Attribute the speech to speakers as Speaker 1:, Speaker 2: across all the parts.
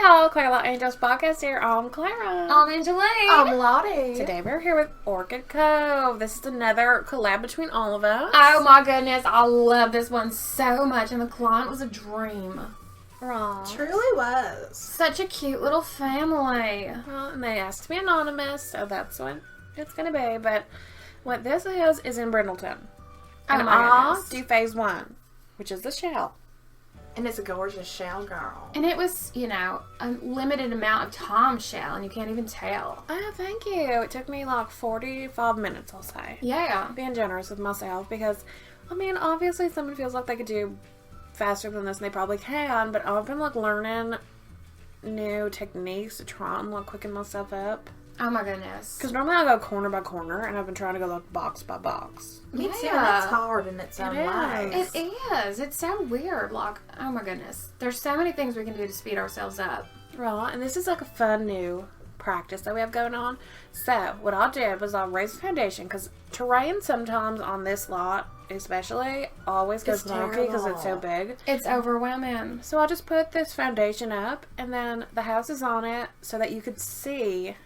Speaker 1: y'all, Claralot Angels podcast here. I'm Clara.
Speaker 2: I'm Angeline.
Speaker 3: I'm Lottie.
Speaker 1: Today we're here with Orchid Cove. This is another collab between all of us.
Speaker 2: Oh my goodness, I love this one so much, and the client was a dream.
Speaker 1: Aww.
Speaker 3: Truly was.
Speaker 2: Such a cute little family.
Speaker 1: Well, and they asked to be anonymous, so that's what it's going to be. But what this is in Brindleton.
Speaker 2: Oh
Speaker 1: And
Speaker 2: my
Speaker 1: I'll
Speaker 2: goodness.
Speaker 1: do phase 1, which is the shell.
Speaker 3: And it's a gorgeous shell, girl.
Speaker 2: And it was, a limited amount of time shell, and you can't even tell.
Speaker 1: Oh, thank you. It took me like 45 minutes, I'll say.
Speaker 2: Yeah.
Speaker 1: Being generous with myself because, obviously someone feels like they could do faster than this, and they probably can, but I've been, learning new techniques to try and, quicken myself up.
Speaker 2: Oh my goodness.
Speaker 1: Because normally I go corner by corner, and I've been trying to go, box by box.
Speaker 3: Me too, and
Speaker 2: Yeah.
Speaker 3: it's hard in its own
Speaker 1: It
Speaker 3: way.
Speaker 1: is.
Speaker 2: It is. It's so weird. Oh my goodness. There's so many things we can do to speed ourselves up.
Speaker 1: Right, and this is, a fun new practice that we have going on. So, what I did was I'll raise the foundation, because terrain sometimes on this lot, especially, always goes
Speaker 3: It's
Speaker 1: wonky because
Speaker 3: terrible.
Speaker 1: it's so big.
Speaker 2: It's overwhelming.
Speaker 1: So I'll just put this foundation up, and then the house is on it so that you could see,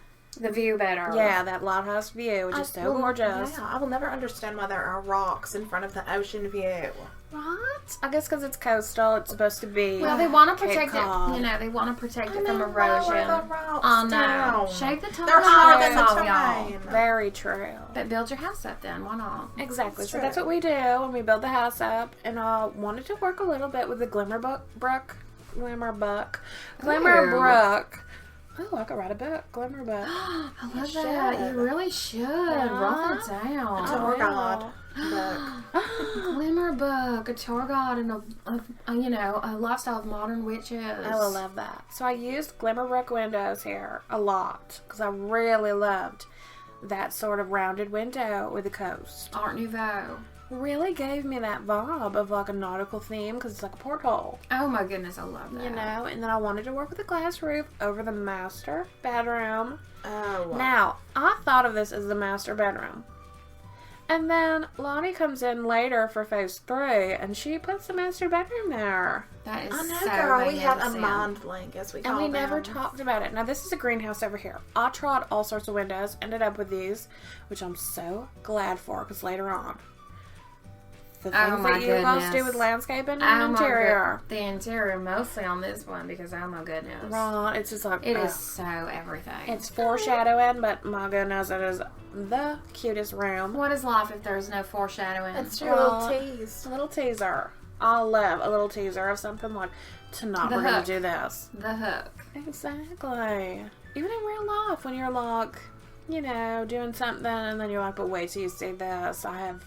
Speaker 2: The view better.
Speaker 1: that lighthouse view, which is so gorgeous.
Speaker 3: Yeah, I will never understand why there are rocks in front of the ocean view.
Speaker 1: What? I guess because it's coastal, it's supposed to be.
Speaker 2: Well, they want to
Speaker 1: Cape
Speaker 2: protect
Speaker 1: Cod.
Speaker 2: it. They want to protect it
Speaker 3: I
Speaker 2: from
Speaker 3: know,
Speaker 2: erosion.
Speaker 3: lower the rocks
Speaker 2: Oh no!
Speaker 3: down.
Speaker 2: Shake the top.
Speaker 3: They're higher than the
Speaker 2: off, y'all.
Speaker 3: terrain.
Speaker 1: Very true.
Speaker 2: But build your house up then. Why not?
Speaker 1: Exactly.
Speaker 3: That's
Speaker 1: So that's
Speaker 3: true.
Speaker 1: what we do when we build the house up, and I wanted to work a little bit with the Glimmer Brook. Oh, I could write a book. Glimmer Book.
Speaker 2: I love
Speaker 3: should.
Speaker 2: that. You really should. Write it down.
Speaker 3: It's a tour guide book.
Speaker 2: Glimmer book, a tour guide, and a lifestyle of modern witches.
Speaker 1: I will love that. So I used Glimmer Brook windows here a lot because I really loved that sort of rounded window with the coast.
Speaker 2: Art Nouveau.
Speaker 1: Really gave me that vibe of a nautical theme because it's like a porthole,
Speaker 2: Oh my goodness, I love that.
Speaker 1: And then I wanted to work with a glass roof over the master bedroom.
Speaker 3: Oh.
Speaker 1: Now, I thought of this as the master bedroom. And then Lonnie comes in later for phase 3, and she puts the master bedroom there.
Speaker 2: That is
Speaker 3: I know,
Speaker 2: so
Speaker 3: girl. We had a
Speaker 2: magnificent.
Speaker 3: mind blank, as we
Speaker 1: And
Speaker 3: call
Speaker 1: we
Speaker 3: them.
Speaker 1: never talked about it. Now, this is a greenhouse over here. I tried all sorts of windows, ended up with these, which I'm so glad for, because later on, the
Speaker 2: Oh
Speaker 1: things
Speaker 2: my
Speaker 1: that you guys do
Speaker 2: goodness.
Speaker 1: with landscaping
Speaker 2: Oh
Speaker 1: and
Speaker 2: my
Speaker 1: interior.
Speaker 2: The interior mostly on this one because oh my goodness.
Speaker 1: Right, it's just like,
Speaker 2: It is so everything.
Speaker 1: it's foreshadowing, but my goodness, it is the cutest room.
Speaker 2: What is life if there's no foreshadowing?
Speaker 3: It's your little tease.
Speaker 1: It's a little teaser. I love a little teaser of something like, tonight
Speaker 2: The
Speaker 1: we're going
Speaker 2: hook.
Speaker 1: to do this.
Speaker 2: The hook.
Speaker 1: Exactly. Even in real life, when you're doing something, and then you're like, but wait till you see this. I have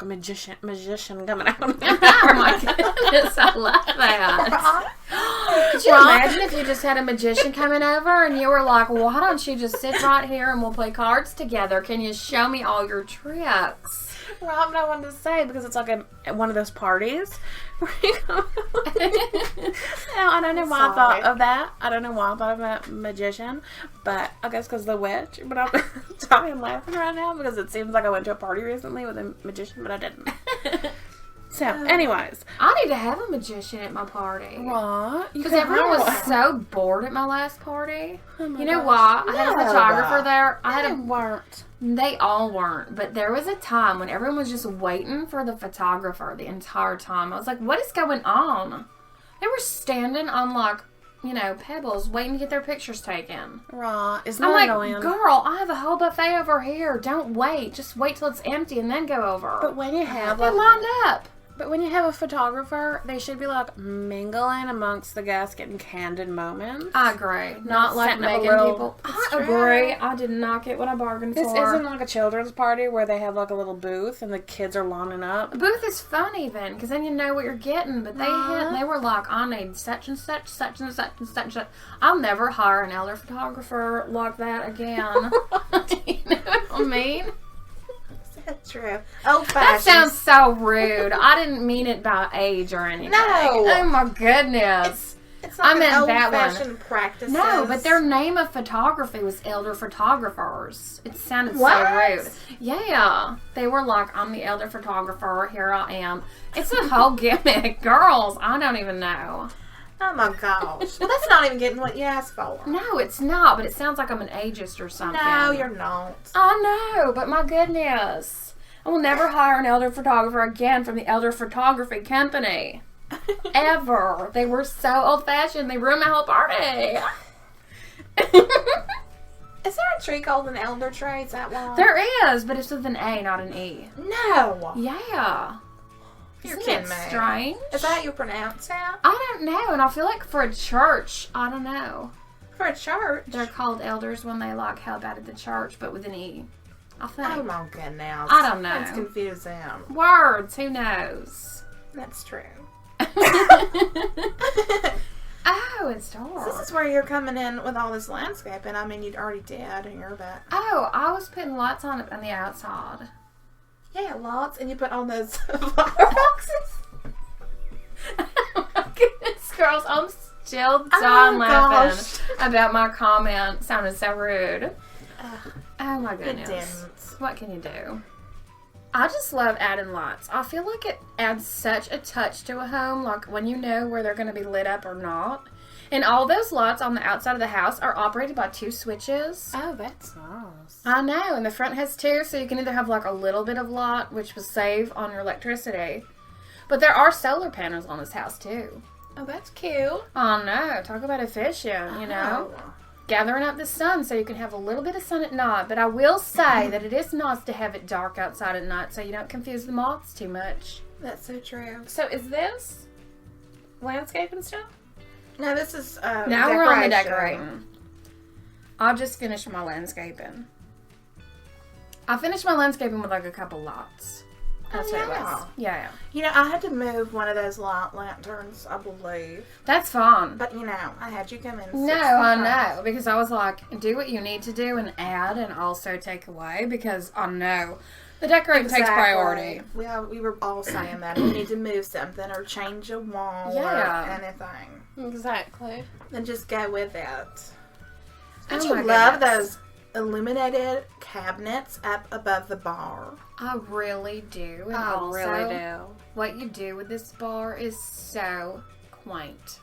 Speaker 1: a magician coming out.
Speaker 2: Oh my goodness, I love that. Could you imagine if you just had a magician coming over and you were like, why don't you just sit right here and we'll play cards together? Can you show me all your tricks?
Speaker 1: Well, I have no one to say because it's like one of those parties. Where you go. Now, I don't know why I thought of that. I don't know why I thought of a magician, but I guess because the witch. But I'm dying laughing right now because it seems like I went to a party recently with a magician, but I didn't. So, anyways.
Speaker 2: I need to have a magician at my party.
Speaker 1: What?
Speaker 2: Because everyone was so bored at my last party.
Speaker 1: Oh my
Speaker 2: You know
Speaker 1: gosh.
Speaker 2: why? I had a
Speaker 3: No.
Speaker 2: photographer there.
Speaker 1: They weren't.
Speaker 2: They all weren't, but there was a time when everyone was just waiting for the photographer the entire time. I was like, what is going on? They were standing on pebbles waiting to get their pictures taken.
Speaker 1: Right. Isn't
Speaker 2: I'm
Speaker 1: that
Speaker 2: like,
Speaker 1: annoying?
Speaker 2: girl, I have a whole buffet over here. Don't wait. Just wait till it's empty and then go over.
Speaker 1: But when you have
Speaker 2: They lined up.
Speaker 1: a photographer, they should be mingling amongst the guests, getting candid moments.
Speaker 2: I agree. Not like
Speaker 1: setting up a
Speaker 2: making
Speaker 1: little-
Speaker 2: people. I
Speaker 3: It's
Speaker 2: agree. I did not get what I bargained
Speaker 1: This
Speaker 2: for.
Speaker 1: isn't like a children's party where they have a little booth and the kids are lining up.
Speaker 2: A booth is fun even, because then you know what you're getting. But they were like, I need such and such, such and such and such and such. I'll never hire an elder photographer like that again. You know what I mean?
Speaker 3: That's true. Old
Speaker 2: That
Speaker 3: fashioned.
Speaker 2: sounds so rude. I didn't mean it by age or anything.
Speaker 3: No.
Speaker 2: Oh my goodness.
Speaker 3: It's
Speaker 2: I
Speaker 3: like
Speaker 2: meant
Speaker 3: an
Speaker 2: that one.
Speaker 3: old-fashioned practices.
Speaker 2: No, but their name of photography was elder photographers. It sounded
Speaker 3: What?
Speaker 2: so rude. Yeah. They were like, I'm the elder photographer. Here I am. It's a whole gimmick. Girls, I don't even know.
Speaker 3: Oh my gosh. Well, that's not even getting what you asked for.
Speaker 2: No, it's not, but it sounds like I'm an ageist or something.
Speaker 3: No, you're not.
Speaker 2: I know, but my goodness. I will never hire an elder photographer again from the Elder Photography Company. Ever. They were so old-fashioned. They ruined my whole party.
Speaker 3: Is there a tree called an elder tree? Is that why?
Speaker 2: There is, but it's with an A, not an E.
Speaker 3: No.
Speaker 2: Yeah.
Speaker 3: You're
Speaker 2: Isn't
Speaker 3: kidding
Speaker 2: it
Speaker 3: me.
Speaker 2: strange?
Speaker 3: Is that how you pronounce it?
Speaker 2: I don't know, and I feel like for a church, I don't know.
Speaker 3: For a church?
Speaker 2: They're called elders when they like help out at the church, but with an E. I think.
Speaker 3: Oh my goodness.
Speaker 2: I don't know.
Speaker 3: That's confusing.
Speaker 2: Words, who knows?
Speaker 3: That's true.
Speaker 2: Oh, it's dark.
Speaker 3: This is where you're coming in with all this landscaping. I mean, you already did here, but...
Speaker 2: Oh, I was putting lights on it on the outside.
Speaker 3: Yeah, lots. And you put on those fireboxes.
Speaker 2: Oh my goodness, girls, I'm still dying laughing
Speaker 3: gosh.
Speaker 2: about my comment. Sounded so rude. Oh my
Speaker 3: It
Speaker 2: goodness.
Speaker 3: didn't.
Speaker 2: What can you do? I just love adding lights. I feel like it adds such a touch to a home, like when you know where they're going to be lit up or not. And all those lights on the outside of the house are operated by 2 switches.
Speaker 1: Oh, that's nice.
Speaker 2: I know, and the front has 2, so you can either have like a little bit of light, which will save on your electricity. But there are solar panels on this house too.
Speaker 3: Oh, that's cute.
Speaker 2: Oh no, talk about efficient, you know.
Speaker 3: Oh.
Speaker 2: Gathering up the sun so you can have a little bit of sun at night. But I will say that it is nice to have it dark outside at night so you don't confuse the moths too much.
Speaker 3: That's so true.
Speaker 1: So is this landscaping stuff?
Speaker 3: No, this is
Speaker 2: Now we're on the decorating. I just finished my landscaping. I finished my landscaping with like a couple lots. That's what it was. Yeah.
Speaker 3: You know, I had to move one of those light lanterns, I believe.
Speaker 2: That's fine.
Speaker 3: But, you know, I had you come in.
Speaker 2: No, I know. Because I was like, do what you need to do and add and also take away. Because I know the decorating takes priority.
Speaker 3: We were all saying that. We need to move something or change a wall or anything.
Speaker 1: Exactly.
Speaker 3: Then just go with it. Don't
Speaker 2: Oh
Speaker 3: you
Speaker 2: my
Speaker 3: love
Speaker 2: goodness.
Speaker 3: those illuminated cabinets up above the bar?
Speaker 2: I really do. And
Speaker 1: I
Speaker 2: also,
Speaker 1: really do.
Speaker 2: what you do with this bar is so quaint.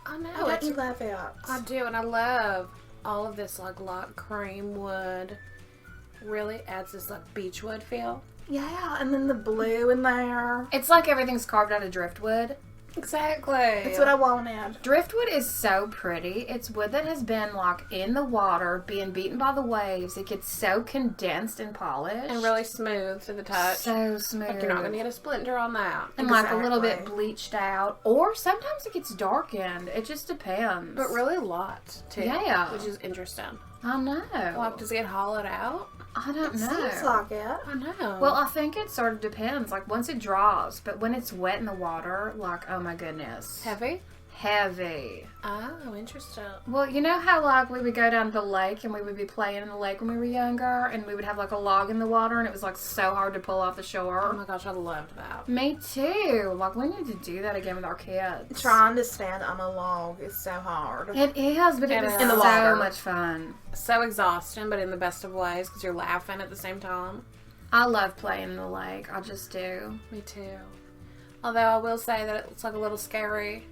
Speaker 1: I know.
Speaker 3: Oh, don't you love it?
Speaker 1: I do, and I love all of this like light cream wood. Really adds this like beachwood feel.
Speaker 3: Yeah, and then the blue in there.
Speaker 2: It's like everything's carved out of driftwood.
Speaker 1: Exactly.
Speaker 3: That's what I wanted.
Speaker 2: Driftwood is so pretty. It's wood that has been like in the water, being beaten by the waves. It gets so condensed and polished.
Speaker 1: And really smooth to the touch.
Speaker 2: So smooth.
Speaker 1: Like you're not going to get a splinter on that.
Speaker 2: And like a little bit bleached out. Or sometimes it gets darkened. It just depends.
Speaker 1: But really lots, too.
Speaker 2: Yeah.
Speaker 1: Which is interesting.
Speaker 2: I know.
Speaker 1: Like, does it get hollowed out?
Speaker 2: I don't know.
Speaker 3: Seems like it.
Speaker 1: I know.
Speaker 2: Well, I think it sort of depends. Like, once it dries, but when it's wet in the water, like, oh my goodness.
Speaker 1: Heavy?
Speaker 2: Heavy.
Speaker 1: Oh, interesting.
Speaker 2: Well, you know how, like, we would go down to the lake and we would be playing in the lake when we were younger and we would have, like, a log in the water and it was, like, so hard to pull off the shore?
Speaker 1: Oh my gosh, I loved that.
Speaker 2: Me too. Like, we need to do that again with our kids.
Speaker 3: Trying to stand on a log is so hard.
Speaker 2: It is, but it was
Speaker 3: In the
Speaker 2: so
Speaker 3: water.
Speaker 2: much fun.
Speaker 1: So exhausting, but in the best of ways because you're laughing at the same time.
Speaker 2: I love playing in the lake. I just do.
Speaker 1: Me too. Although I will say that it's like a little scary.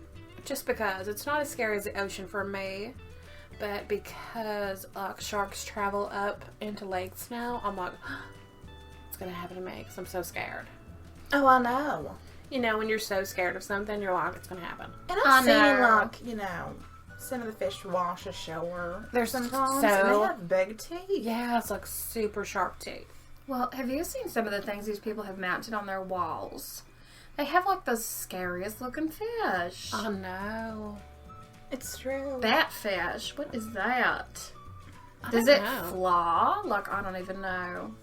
Speaker 1: Just because. It's not as scary as the ocean for me. But because like sharks travel up into lakes now, I'm like, it's going to happen to me because I'm so scared.
Speaker 3: Oh, I know.
Speaker 1: You know, when you're so scared of something, you're like, it's going to happen.
Speaker 3: And I've
Speaker 2: I
Speaker 3: seen,
Speaker 2: know.
Speaker 3: like, you know, some of the fish wash ashore.
Speaker 1: There's
Speaker 3: sometimes,
Speaker 1: so-
Speaker 3: and they have big teeth.
Speaker 1: Yeah, it's like super sharp teeth.
Speaker 2: Well, have you seen some of the things these people have mounted on their walls? They have, like, the scariest looking fish.
Speaker 1: Oh no.
Speaker 3: It's true.
Speaker 2: Batfish. What is that? Does
Speaker 1: don't
Speaker 2: it
Speaker 1: know.
Speaker 2: fly? Like, I don't even know.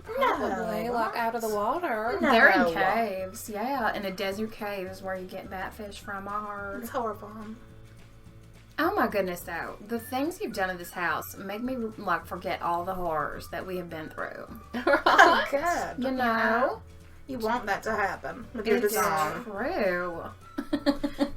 Speaker 1: Probably,
Speaker 3: No.
Speaker 1: like out of the water.
Speaker 3: No.
Speaker 2: They're in caves. Yeah, in a desert cave is where you get batfish from, I heard.
Speaker 3: It's horrifying.
Speaker 2: Oh my goodness, though. The things you've done in this house make me, like, forget all the horrors that we have been through.
Speaker 3: Oh, good.
Speaker 2: You know?
Speaker 3: You want that to happen with your
Speaker 2: It's
Speaker 3: design.
Speaker 2: true.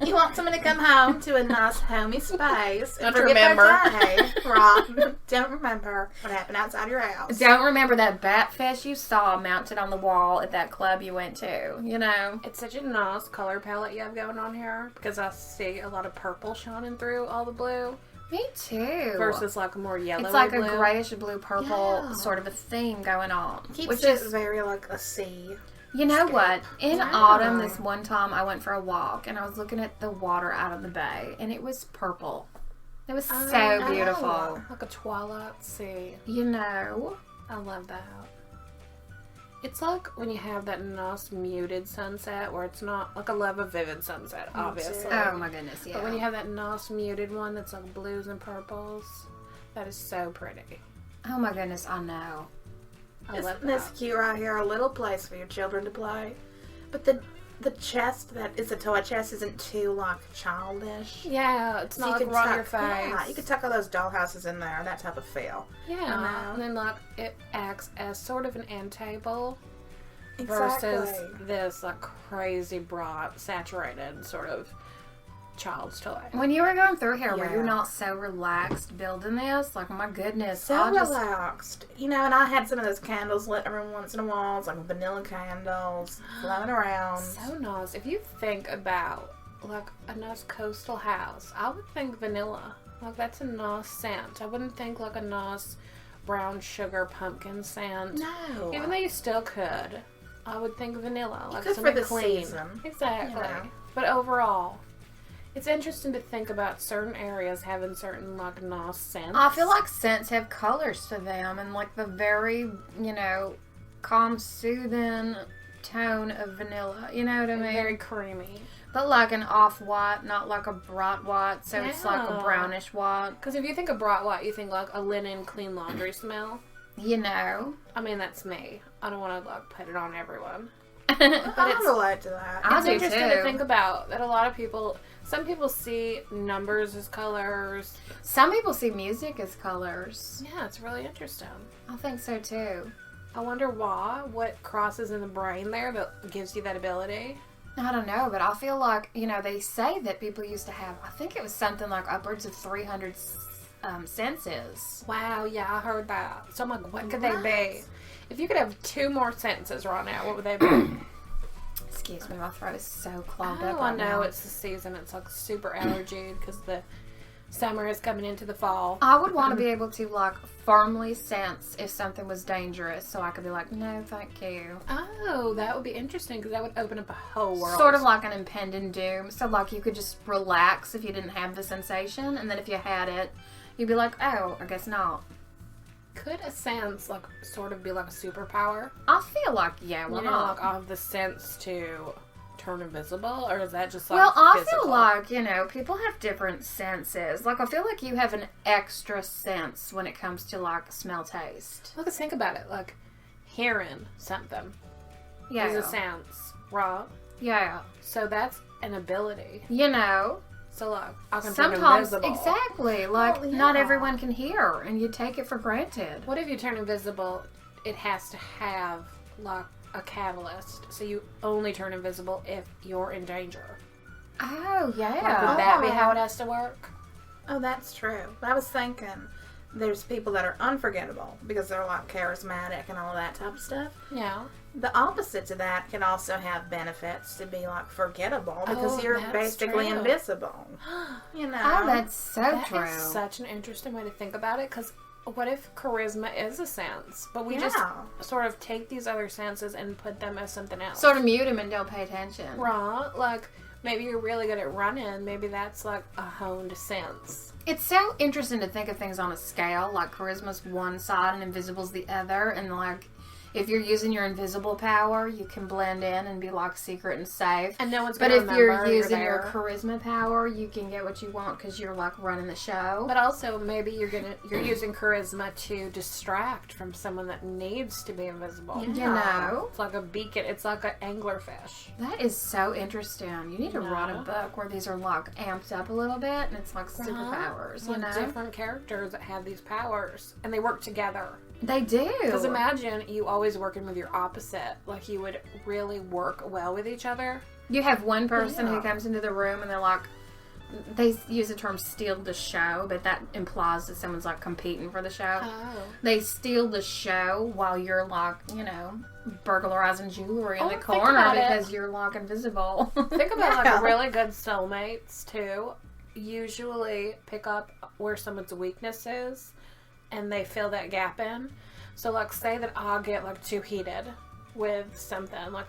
Speaker 3: You want someone to come home to a nice homey space and
Speaker 1: Don't
Speaker 3: forget
Speaker 1: remember.
Speaker 3: their day. Right. Don't remember what happened outside your house.
Speaker 2: Don't remember that bat fish you saw mounted on the wall at that club you went to, you know?
Speaker 1: It's such a nice color palette you have going on here because I see a lot of purple shining through all the blue.
Speaker 2: Me too.
Speaker 1: Versus like a more yellow.
Speaker 2: It's like
Speaker 1: blue.
Speaker 2: a grayish blue purple sort of a theme going on.
Speaker 3: Keeps it very like a sea.
Speaker 2: You know what? In
Speaker 3: Wow.
Speaker 2: autumn, this one time I went for a walk and I was looking at the water out of the bay and it was purple. It was so beautiful.
Speaker 1: Like a twilight sea.
Speaker 2: You know?
Speaker 1: I love that. It's like when you have that nice muted sunset where it's not like I love a vivid sunset, obviously.
Speaker 2: Oh my goodness, yeah.
Speaker 1: But when you have that nice muted one that's like blues and purples, that is so pretty.
Speaker 2: Oh my goodness, I know.
Speaker 1: I love
Speaker 3: Isn't this cute right here? A little place for your children to play. But the chest that is a toy chest isn't too like childish.
Speaker 1: Yeah, it's
Speaker 3: So
Speaker 1: not
Speaker 3: you
Speaker 1: like
Speaker 3: could
Speaker 1: right in your
Speaker 3: tuck-
Speaker 1: face.
Speaker 3: Yeah, you could tuck all those dollhouses in there, that type of feel.
Speaker 1: Yeah, and then like it acts as sort of an end table
Speaker 3: Exactly.
Speaker 1: versus this like crazy bright, saturated sort of child's toy.
Speaker 2: When you were going through here, were you
Speaker 3: Yeah.
Speaker 2: not so relaxed building this? Like, my goodness.
Speaker 3: So
Speaker 2: I just,
Speaker 3: relaxed. You know, and I had some of those candles lit every once in a while. It's like vanilla candles floating around.
Speaker 1: So nice. If you think about like a nice coastal house, I would think vanilla. Like that's a nice scent. I wouldn't think like a nice brown sugar pumpkin scent.
Speaker 3: No.
Speaker 1: Even though you still could, I would think vanilla. Like
Speaker 3: could for
Speaker 1: something
Speaker 3: the
Speaker 1: clean.
Speaker 3: season.
Speaker 1: Exactly.
Speaker 3: You know.
Speaker 1: But overall, it's interesting to think about certain areas having certain like nice scents.
Speaker 2: I feel like scents have colors to them and like the very, you know, calm, soothing tone of vanilla. You know what I mean?
Speaker 1: very creamy.
Speaker 2: But like an off-white, not like a bright white, so it's like a
Speaker 1: Yeah.
Speaker 2: brownish white.
Speaker 1: Because if you think of bright white, you think like a linen, clean laundry smell.
Speaker 2: You know?
Speaker 1: I mean, that's me. I don't want to like put it on everyone.
Speaker 3: I can relate to that.
Speaker 2: I
Speaker 1: It's
Speaker 2: do
Speaker 1: interesting
Speaker 2: too.
Speaker 1: to think about that a lot of people, some people see numbers as colors.
Speaker 2: Some people see music as colors.
Speaker 1: Yeah, it's really interesting.
Speaker 2: I think so too.
Speaker 1: I wonder why, what crosses in the brain there that gives you that ability.
Speaker 2: I don't know, but I feel like, you know, they say that people used to have, I think it was something like upwards of 300 senses.
Speaker 1: Wow, yeah, I heard that. So I'm like, what could they be? If you could have 2 more sentences right now, what would they be?
Speaker 2: Excuse me, my throat is so clogged up
Speaker 1: Oh, I
Speaker 2: right
Speaker 1: know
Speaker 2: now.
Speaker 1: it's the season. It's like super allergy because the summer is coming into the fall.
Speaker 2: I would want to be able to, like, firmly sense if something was dangerous so I could be like, no, thank you.
Speaker 1: Oh, that would be interesting because that would open up a whole world.
Speaker 2: Sort of like an impending doom. So, like, you could just relax if you didn't have the sensation, and then if you had it, you'd be like, oh, I guess not.
Speaker 1: Could a sense like sort of be like a superpower?
Speaker 2: I feel like, yeah, well,
Speaker 1: You know,
Speaker 2: not.
Speaker 1: like I have the sense to turn invisible, or is that just like
Speaker 2: Well, I
Speaker 1: physical?
Speaker 2: feel like, you know, people have different senses. Like, I feel like you have an extra sense when it comes to, like, smell, taste.
Speaker 1: Let's think about it. Like hearing something
Speaker 2: Yeah.
Speaker 1: is a sense, right?
Speaker 2: Yeah.
Speaker 1: So that's an ability.
Speaker 2: You know,
Speaker 1: So like I can turn
Speaker 2: sometimes,
Speaker 1: invisible.
Speaker 2: exactly, like,
Speaker 3: Well,
Speaker 2: not
Speaker 3: yeah.
Speaker 2: everyone can hear, and you take it for granted.
Speaker 1: What if you turn invisible? It has to have like a catalyst, so you only turn invisible if you're in danger.
Speaker 2: Oh, yeah.
Speaker 1: Like, would that be how it has to work?
Speaker 3: Oh, that's true. But I was thinking there's people that are unforgettable because they're like charismatic and all that type of stuff.
Speaker 1: Yeah.
Speaker 3: The opposite to that can also have benefits to be like forgettable because
Speaker 1: Oh,
Speaker 3: you're
Speaker 1: that's
Speaker 3: basically
Speaker 1: true.
Speaker 3: invisible. You know.
Speaker 2: Oh, that's so
Speaker 1: That
Speaker 2: true.
Speaker 1: is such an interesting way to think about it, because what if charisma is a sense, but we just
Speaker 3: Yeah.
Speaker 1: sort of take these other senses and put them as something else?
Speaker 2: Sort of mute them and don't pay attention.
Speaker 1: Right? Like, maybe you're really good at running. Maybe that's like a honed sense.
Speaker 2: It's so interesting to think of things on a scale, like charisma's one side and invisible's the other, and like if you're using your invisible power, you can blend in and be like secret and safe.
Speaker 1: And no one's
Speaker 2: But
Speaker 1: gonna
Speaker 2: if you're
Speaker 1: remember
Speaker 2: using your
Speaker 1: there.
Speaker 2: charisma power, you can get what you want because you're like running the show.
Speaker 1: But also, maybe you're using charisma to distract from someone that needs to be invisible.
Speaker 2: You know,
Speaker 1: It's like a beacon. It's like an anglerfish.
Speaker 2: that is so interesting. You need to write a
Speaker 1: No.
Speaker 2: book where these are like amped up a little bit and it's like superpowers, you
Speaker 1: Like
Speaker 2: know?
Speaker 1: different characters that have these powers, and they work together.
Speaker 2: They do.
Speaker 1: Because imagine you always working with your opposite. Like, you would really work well with each other.
Speaker 2: You have one person who comes into the room and they're like, they use the term steal the show, but that implies that someone's like competing for the show.
Speaker 1: Oh.
Speaker 2: They steal the show while you're like, you know, burglarizing jewelry in the
Speaker 1: think
Speaker 2: corner
Speaker 1: about
Speaker 2: because you're like invisible.
Speaker 1: Think about like really good soulmates too. Usually pick up where someone's weakness is and they fill that gap in. So like say that I'll get like too heated with something, like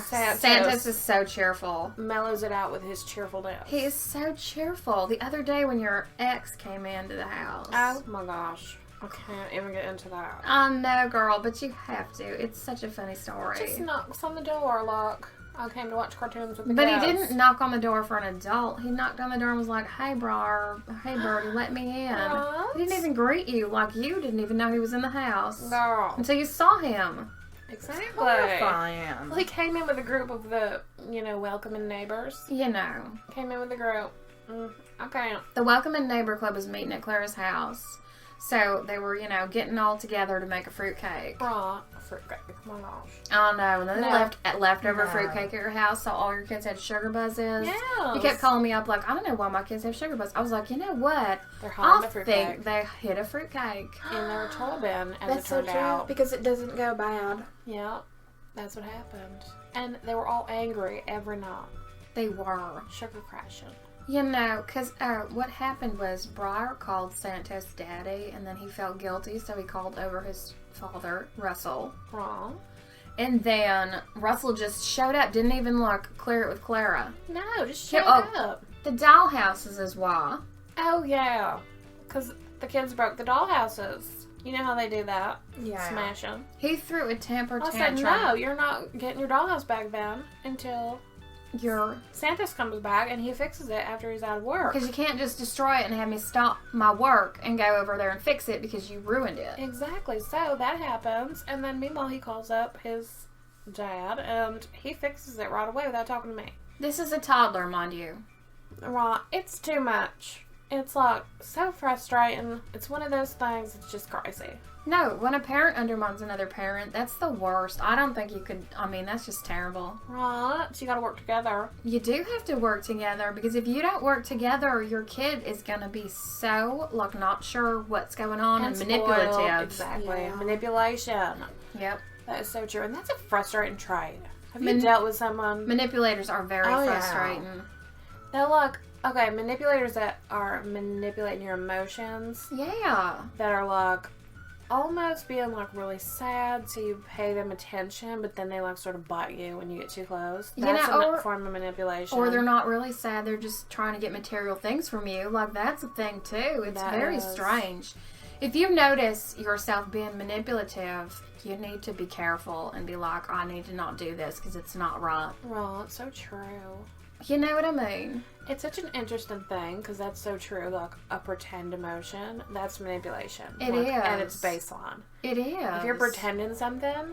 Speaker 2: Santos is so cheerful.
Speaker 1: Mellows it out with his cheerfulness.
Speaker 2: He is so cheerful. The other day when your ex came into the house.
Speaker 1: Oh my gosh. I can't even get into that.
Speaker 2: I know, girl, but you have to. It's such a funny story.
Speaker 1: Just knocks on the door, look. I came to watch cartoons with the
Speaker 2: But
Speaker 1: kids.
Speaker 2: he didn't knock on the door for an adult. He knocked on the door and was like, hey, bro, or, hey, birdie, let me in.
Speaker 1: What?
Speaker 2: He didn't even greet you. Like, you didn't even know he was in the house.
Speaker 1: Girl.
Speaker 2: Until you saw him.
Speaker 1: Exactly.
Speaker 3: Horrifying.
Speaker 1: Well, he came in with a group of the, welcoming neighbors.
Speaker 2: You know.
Speaker 1: Came in with a group. Okay.
Speaker 2: The Welcoming Neighbor Club was meeting at Clara's house. So they were, getting all together to make a fruitcake.
Speaker 1: Right. Fruitcake. Oh my gosh.
Speaker 2: I know. And then they left leftover
Speaker 3: No.
Speaker 2: fruitcake at your house, so all your kids had sugar buzzes.
Speaker 1: Yes.
Speaker 2: You kept calling me up like, I don't know why my kids have sugar buzz. I was like, you know what?
Speaker 1: They're hiding
Speaker 2: I
Speaker 1: the fruitcake
Speaker 2: think they hid a fruitcake.
Speaker 1: in their toy bin, as
Speaker 3: That's
Speaker 1: it
Speaker 3: so
Speaker 1: turned
Speaker 3: true.
Speaker 1: out.
Speaker 3: Because it doesn't go bad.
Speaker 1: Yeah. That's what happened. And they were all angry every night.
Speaker 2: They were.
Speaker 1: Sugar crashing.
Speaker 2: Because what happened was Briar called Santos daddy, and then he felt guilty, so he called over his father, Russell.
Speaker 1: Wrong.
Speaker 2: And then Russell just showed up, didn't even clear it with Clara.
Speaker 1: No, just shut
Speaker 2: Oh.
Speaker 1: up.
Speaker 2: The dollhouse is his why.
Speaker 1: Oh, yeah. Because the kids broke the dollhouses. You know how they do that?
Speaker 3: Yeah.
Speaker 1: Smash them.
Speaker 2: He threw a temper
Speaker 1: I said,
Speaker 2: tantrum.
Speaker 1: no, you're not getting your dollhouse back then until Santos comes back and he fixes it after he's out of work.
Speaker 2: Because you can't just destroy it and have me stop my work and go over there and fix it because you ruined it.
Speaker 1: Exactly. So that happens, and then meanwhile he calls up his dad and he fixes it right away without talking to me.
Speaker 2: This is a toddler, mind you.
Speaker 1: Right. It's too much. It's so frustrating. It's one of those things, it's just crazy.
Speaker 2: No, when a parent undermines another parent, that's the worst. I don't think you could, that's just terrible.
Speaker 1: Right. So you gotta work together.
Speaker 2: You do have to work together because if you don't work together, your kid is going to be so, not sure what's going on and manipulative.
Speaker 1: Spoiled. Exactly.
Speaker 3: Yeah.
Speaker 1: Manipulation.
Speaker 2: Yep.
Speaker 1: That is so true. And that's a frustrating trait. Have you dealt with someone?
Speaker 2: Manipulators are very
Speaker 3: Oh, yeah.
Speaker 2: frustrating.
Speaker 1: They're manipulators that are manipulating your emotions,
Speaker 2: Yeah.
Speaker 1: that are almost being really sad, so you pay them attention, but then they sort of bite you when you get too close. That's a form of manipulation.
Speaker 2: Or they're not really sad, they're just trying to get material things from you. That's a thing too. It's very strange. If you notice yourself being manipulative, you need to be careful and be like, I need to not do this because it's not right.
Speaker 1: Right, so true.
Speaker 2: You know what I mean?
Speaker 1: It's such an interesting thing because that's so true. A pretend emotion, that's manipulation.
Speaker 2: It is.
Speaker 1: At its baseline.
Speaker 2: It is.
Speaker 1: If you're pretending something,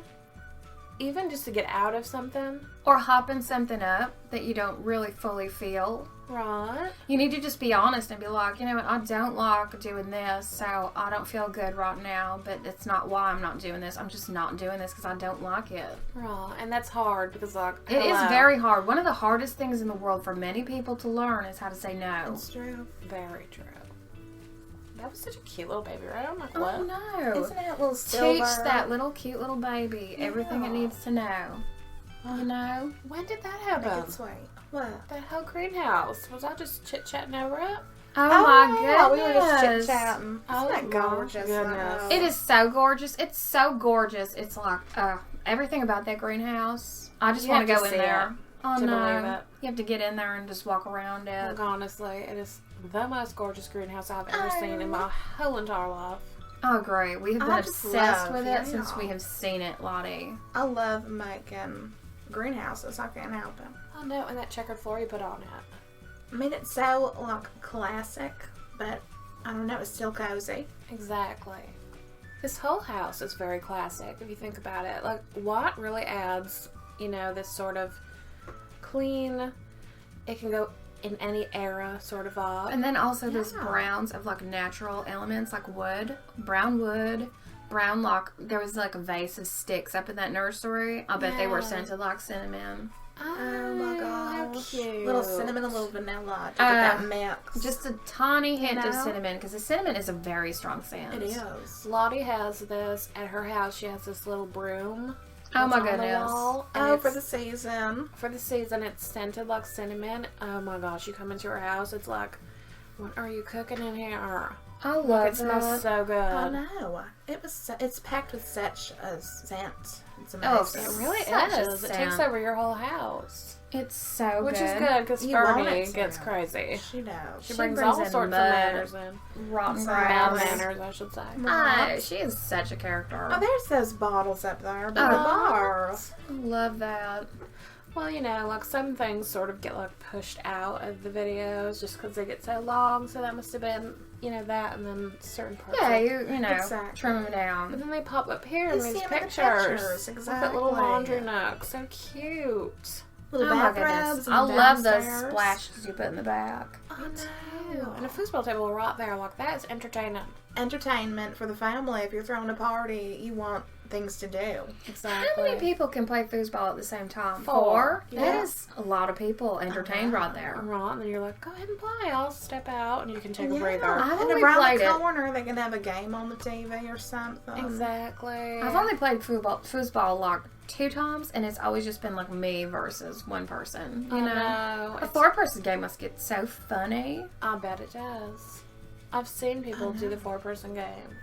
Speaker 1: even just to get out of something.
Speaker 2: Or hopping something up that you don't really fully feel.
Speaker 1: Right.
Speaker 2: You need to just be honest and be like, you know what, I don't like doing this, so I don't feel good right now, but it's not why I'm not doing this. I'm just not doing this because I don't like it.
Speaker 1: Right. And that's hard because,
Speaker 2: It is very hard. One of the hardest things in the world for many people to learn is how to say no.
Speaker 3: It's true.
Speaker 1: Very true. That was such a cute little baby, right? I'm like,
Speaker 2: Oh,
Speaker 1: what?
Speaker 2: no.
Speaker 3: Isn't it a little silver?
Speaker 2: Teach that little cute little baby everything it needs to know. You know?
Speaker 1: When did that
Speaker 3: Make
Speaker 1: happen?
Speaker 3: it sweet. What?
Speaker 1: That whole greenhouse. Was I just chit-chatting over it?
Speaker 2: Oh my
Speaker 3: yeah,
Speaker 2: goodness.
Speaker 3: we were just chit-chatting.
Speaker 1: Oh,
Speaker 3: Isn't that
Speaker 1: my
Speaker 3: gorgeous?
Speaker 1: goodness.
Speaker 3: Though?
Speaker 2: It is so gorgeous. It's so gorgeous. It's everything about that greenhouse. I just
Speaker 1: You
Speaker 2: want to
Speaker 1: have
Speaker 2: go
Speaker 1: to
Speaker 2: in
Speaker 1: see
Speaker 2: there. Oh
Speaker 1: to
Speaker 2: no.
Speaker 1: believe it.
Speaker 2: You have to get in there and just walk around it.
Speaker 1: Like, honestly, it is the most gorgeous greenhouse I've ever seen in my whole entire life.
Speaker 2: I agree. We have been
Speaker 3: I just
Speaker 2: obsessed
Speaker 3: love,
Speaker 2: with it since
Speaker 3: yeah.
Speaker 2: we have seen it, Lottie.
Speaker 3: I love making greenhouses. I can't help it.
Speaker 1: I know, and that checkered floor you put on it.
Speaker 3: I mean, it's so classic, but I don't know. It's still cozy.
Speaker 1: Exactly. This whole house is very classic if you think about it. What really adds, this sort of clean, it can go in any era sort of vibe.
Speaker 2: And then also those browns of natural elements like wood, brown wood, brown there was like a vase of sticks up in that nursery. I bet they were scented like cinnamon.
Speaker 3: Oh my gosh.
Speaker 1: How cute.
Speaker 3: Little cinnamon, a little vanilla. To get that mix.
Speaker 2: Just a tiny hint of cinnamon, because the cinnamon is a very strong scent.
Speaker 3: It is.
Speaker 1: Lottie has this at her house. She has this little broom.
Speaker 2: Oh my
Speaker 1: on the
Speaker 2: goodness.
Speaker 1: wall,
Speaker 3: Oh,
Speaker 1: and
Speaker 3: for the season.
Speaker 1: for the season, it's scented like cinnamon. Oh my gosh, you come into her house, it's like, what are you cooking in here?
Speaker 2: I love
Speaker 1: It smells so good.
Speaker 3: I know. It's packed with such a scent. It's
Speaker 2: Oh,
Speaker 3: amazing.
Speaker 1: It really
Speaker 2: Such a
Speaker 1: is. It takes
Speaker 2: scent.
Speaker 1: over your whole house.
Speaker 2: It's so
Speaker 1: Which
Speaker 2: good.
Speaker 1: is good because
Speaker 3: You want
Speaker 1: Bernie
Speaker 3: it to.
Speaker 1: gets crazy.
Speaker 3: She knows.
Speaker 1: She
Speaker 2: She
Speaker 1: brings
Speaker 2: brings
Speaker 1: all
Speaker 2: in
Speaker 1: sorts of
Speaker 2: mud.
Speaker 1: manners in.
Speaker 2: Rotten
Speaker 1: Bad
Speaker 2: grass.
Speaker 1: manners, I should say.
Speaker 2: She is such a character.
Speaker 3: Oh, there's those bottles up there. The
Speaker 2: Oh.
Speaker 3: bars.
Speaker 2: I love that.
Speaker 1: Well, you know, like some things sort of get like pushed out of the videos just because they get so long. So that must have been, you know, that, and then certain parts.
Speaker 2: Yeah,
Speaker 1: of-
Speaker 2: you know,
Speaker 3: Exactly.
Speaker 2: trim them
Speaker 1: But
Speaker 2: down.
Speaker 1: then they pop up here in
Speaker 3: You
Speaker 1: these
Speaker 3: see 'em in the
Speaker 1: pictures.
Speaker 3: pictures,
Speaker 1: With that little
Speaker 3: exactly.
Speaker 1: laundry nook. So cute.
Speaker 3: Little
Speaker 2: Oh my
Speaker 3: bathrobs.
Speaker 2: goodness.
Speaker 3: and
Speaker 2: I love those
Speaker 3: downstairs.
Speaker 2: splashes you put in the back.
Speaker 1: I know. And a foosball table right there, like that is entertaining.
Speaker 3: Entertainment for the family. If you're throwing a party, you want things to do.
Speaker 1: Exactly.
Speaker 2: How many people can play foosball at the same time?
Speaker 1: Four.
Speaker 2: That
Speaker 3: Yeah.
Speaker 2: is a lot of people entertained right there.
Speaker 1: Right, and then you're like, go ahead and play. I'll step out, and you can take a
Speaker 3: Yeah.
Speaker 1: breather.
Speaker 2: I've
Speaker 3: And
Speaker 2: only
Speaker 3: around
Speaker 2: played
Speaker 3: the
Speaker 2: it.
Speaker 3: corner, they can have a game on the TV or something.
Speaker 1: Exactly.
Speaker 2: I've only played foosball like 2 times, and it's always just been like me versus one person. You know, a
Speaker 1: It's-
Speaker 2: 4-person game must get so funny.
Speaker 1: I bet it does. I've seen people do the 4-person game.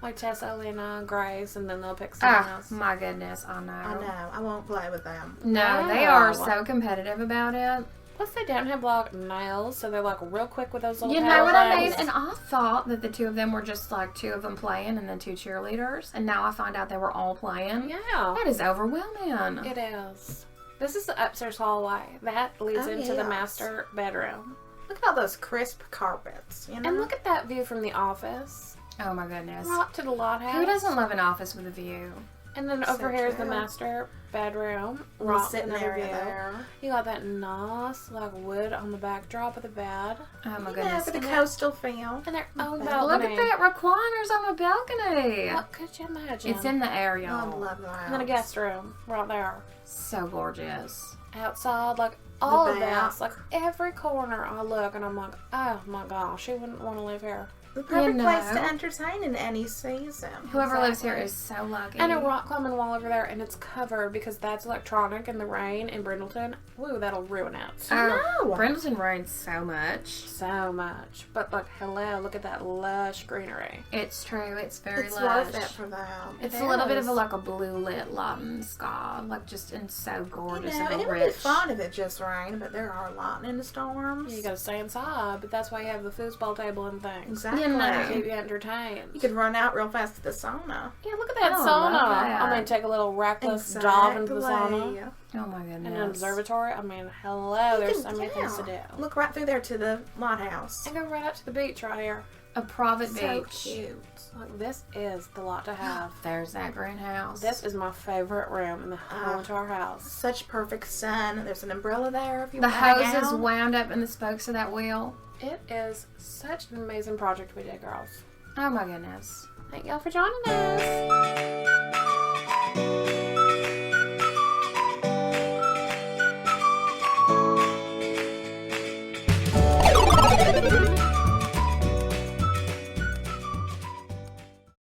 Speaker 1: Like Tessa, Lena, Grace, and then they'll pick someone
Speaker 2: Oh
Speaker 1: else.
Speaker 2: my goodness, I know.
Speaker 3: I know. I won't play with them.
Speaker 2: No, they are so competitive about it.
Speaker 1: Plus, they don't have like nails, so they're like real quick with those little
Speaker 2: You know what I mean?
Speaker 1: nails.
Speaker 2: And I thought that the 2 of them were just like 2 of them playing and then 2 cheerleaders. And now I find out they were all playing.
Speaker 1: Yeah,
Speaker 2: That is overwhelming.
Speaker 1: it is. This is the upstairs hallway. That leads
Speaker 3: Oh,
Speaker 1: into the
Speaker 3: yes.
Speaker 1: master bedroom.
Speaker 3: Look at all those crisp carpets. You know.
Speaker 1: And look at that view from the office.
Speaker 2: Oh my goodness.
Speaker 1: Right to the lot house.
Speaker 2: Who doesn't love an office with a view?
Speaker 1: And then
Speaker 3: So
Speaker 1: over here is the
Speaker 3: true.
Speaker 1: master bedroom.
Speaker 3: Little
Speaker 1: Right,
Speaker 3: sitting
Speaker 1: another
Speaker 3: area
Speaker 1: view.
Speaker 3: there.
Speaker 1: You got that nice like wood on the backdrop of the bed.
Speaker 2: Oh my
Speaker 3: Yeah,
Speaker 2: goodness.
Speaker 3: for the
Speaker 1: And
Speaker 3: coastal feel.
Speaker 1: And their own
Speaker 3: Look
Speaker 1: balcony.
Speaker 2: Look at that recliners on the balcony.
Speaker 1: What could you imagine?
Speaker 2: It's in the area.
Speaker 3: I love that.
Speaker 1: And then a guest room right there.
Speaker 2: So gorgeous.
Speaker 1: Outside, like all of
Speaker 3: back.
Speaker 1: this, like every corner I look and I'm like, oh my gosh, who wouldn't want to live here?
Speaker 3: The perfect
Speaker 2: You
Speaker 3: place to
Speaker 2: know.
Speaker 3: entertain in any season.
Speaker 2: Whoever lives here
Speaker 1: Exactly.
Speaker 2: is so lucky.
Speaker 1: And a rock climbing wall over there, and it's covered because that's electronic in the rain in Brindleton. Woo, that'll ruin it.
Speaker 2: Oh,
Speaker 3: No.
Speaker 2: Brindleton rains so much.
Speaker 1: So much. But like, hello, look at that lush greenery.
Speaker 2: It's true. It's very
Speaker 3: It's
Speaker 2: lush.
Speaker 3: worth it for that.
Speaker 2: It's
Speaker 1: It
Speaker 2: a little bit of
Speaker 1: is.
Speaker 2: a, like a blue lit lightning sky, like just in so
Speaker 3: You
Speaker 2: gorgeous
Speaker 3: know,
Speaker 2: and
Speaker 3: and
Speaker 2: a
Speaker 3: it would be
Speaker 2: rich.
Speaker 3: fun if it just rained, but there are lightning storms.
Speaker 1: You gotta stay inside, but that's why you have the foosball table and things.
Speaker 3: Exactly.
Speaker 2: You know.
Speaker 1: Keep you entertained.
Speaker 3: You could run out real fast to the sauna.
Speaker 1: Yeah, look at that
Speaker 2: Oh, I
Speaker 1: sauna.
Speaker 2: love that.
Speaker 1: I mean, take a little reckless dive into the sauna.
Speaker 3: Exactly.
Speaker 2: Oh my goodness.
Speaker 1: And an observatory. I mean, hello, there's so many things to do.
Speaker 3: Look right through there to the lighthouse.
Speaker 1: And go right up to the beach right here.
Speaker 2: A private
Speaker 3: So
Speaker 2: beach.
Speaker 3: cute.
Speaker 1: Like, this is the lot to have.
Speaker 2: There's that greenhouse.
Speaker 1: This is my favorite room in the whole entire house.
Speaker 3: Such perfect sun. There's an umbrella there if you
Speaker 2: the
Speaker 3: want to hang
Speaker 2: hose is
Speaker 3: out.
Speaker 2: wound up in the spokes of that wheel.
Speaker 1: It is such an amazing project we did, girls.
Speaker 2: Oh my goodness.
Speaker 1: Thank y'all for joining us.